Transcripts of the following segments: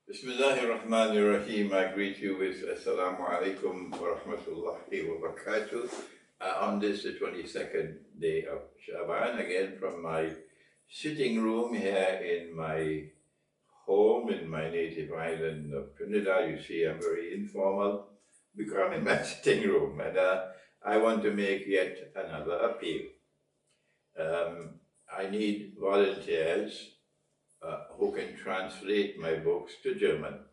Bismillahirrahmanirrahim. I greet you with Assalamu alaikum wa rahmatullahi wa barakatuh on this, the 22nd day of Shaban, again from my sitting room here in my home in my native island of Trinidad. You see, I'm very informal because I'm in my sitting room, and I want to make yet another appeal. I need volunteers who can translate my books to German.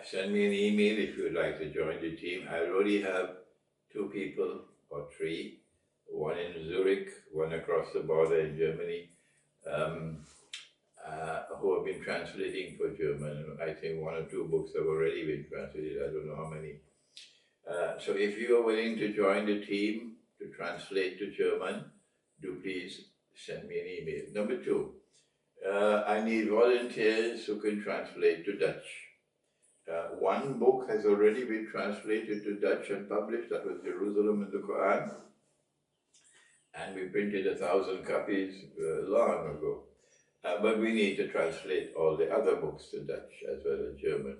Send me an email if you'd like to join the team. I already have 2 people or 3, one in Zurich, one across the border in Germany, who have been translating for German. I think 1 or 2 books have already been translated. I don't know how many. So if you are willing to join the team to translate to German, do please send me an email. Number 2, I need volunteers who can translate to Dutch. 1 book has already been translated to Dutch and published. That was Jerusalem and the Quran. And we printed 1,000 copies long ago. But we need to translate all the other books to Dutch as well as German.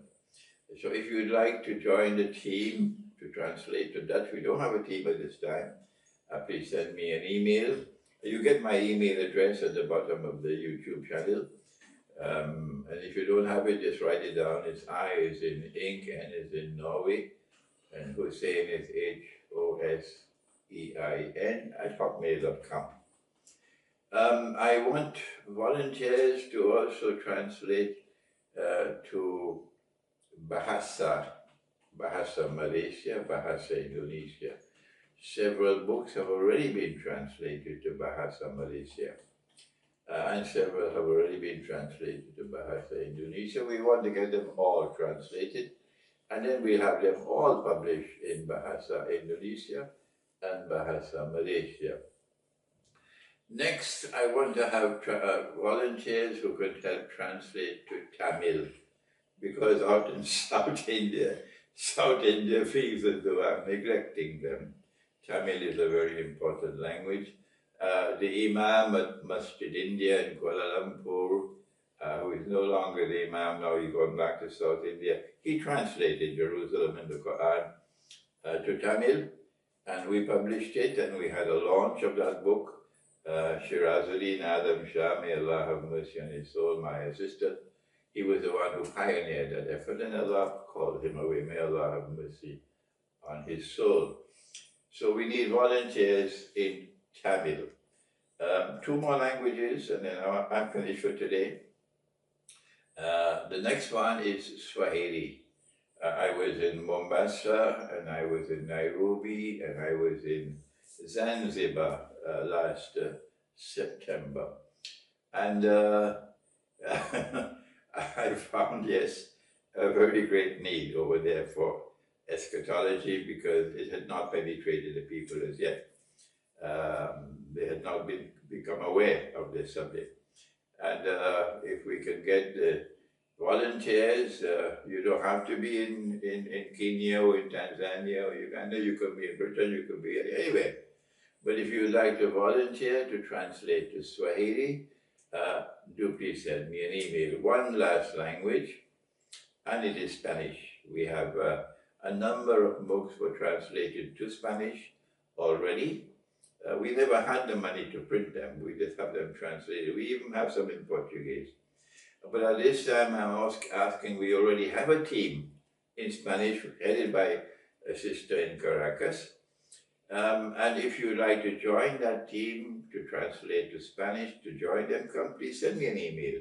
So if you'd like to join the team to translate to Dutch, we don't have a team at this time, please send me an email. You get my email address at the bottom of the YouTube channel. And if you don't have it, just write it down. It's I is in ink, N is in Norway, and Hussein is Hosein at hotmail.com. I want volunteers to also translate to Bahasa Malaysia, Bahasa Indonesia. Several books have already been translated to Bahasa Malaysia. And several have already been translated to Bahasa Indonesia. We want to get them all translated, and then we'll have them all published in Bahasa Indonesia and Bahasa Malaysia. Next, I want to have volunteers who can help translate to Tamil, because out in South India feels as though I'm neglecting them. Tamil is a very important language. The Imam at Masjid India in Kuala Lumpur, who is no longer the Imam now, he's gone back to South India, he translated Jerusalem and the Quran to Tamil, and we published it, and we had a launch of that book. Shirazuddin Adam Shah, may Allah have mercy on his soul, my assistant, he was the one who pioneered that effort, and Allah called him away. May Allah have mercy on his soul. So we need volunteers in Tamil. 2 more languages, and then I'm finished for today. The next one is Swahili. I was in Mombasa, and I was in Nairobi, and I was in Zanzibar last September. And I found, yes, a very great need over there for eschatology, because it had not penetrated the people as yet. They had not become aware of this subject. And if we can get the volunteers, you don't have to be in Kenya or in Tanzania or Uganda. You could be in Britain, you could be anywhere. But if you would like to volunteer to translate to Swahili, do please send me an email. 1 last language, and it is Spanish. We have a number of books were translated to Spanish already. We never had the money to print them. We just have them translated. We even have some in Portuguese. But at this time, I'm asking, we already have a team in Spanish headed by a sister in Caracas. And if you'd like to join that team to translate to Spanish, to join them, please send me an email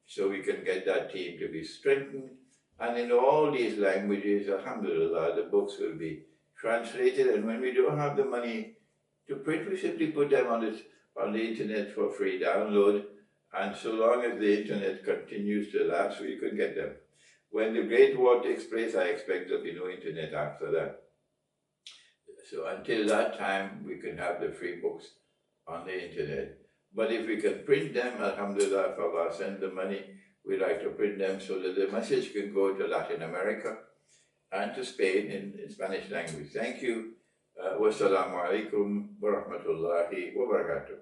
so we can get that team to be strengthened. And in all these languages, alhamdulillah, the books will be translated. And when we don't have the money to print, we simply put them on the internet for free download. And so long as the internet continues to last, we can get them. When the Great War takes place, I expect there'll be no internet after that. So until that time, we can have the free books on the internet. But if we can print them, alhamdulillah, if Allah send the money, we like to print them so that the message can go to Latin America and to Spain in Spanish language. Thank you. Wassalamu alaikum wa rahmatullahi wa barakatuh.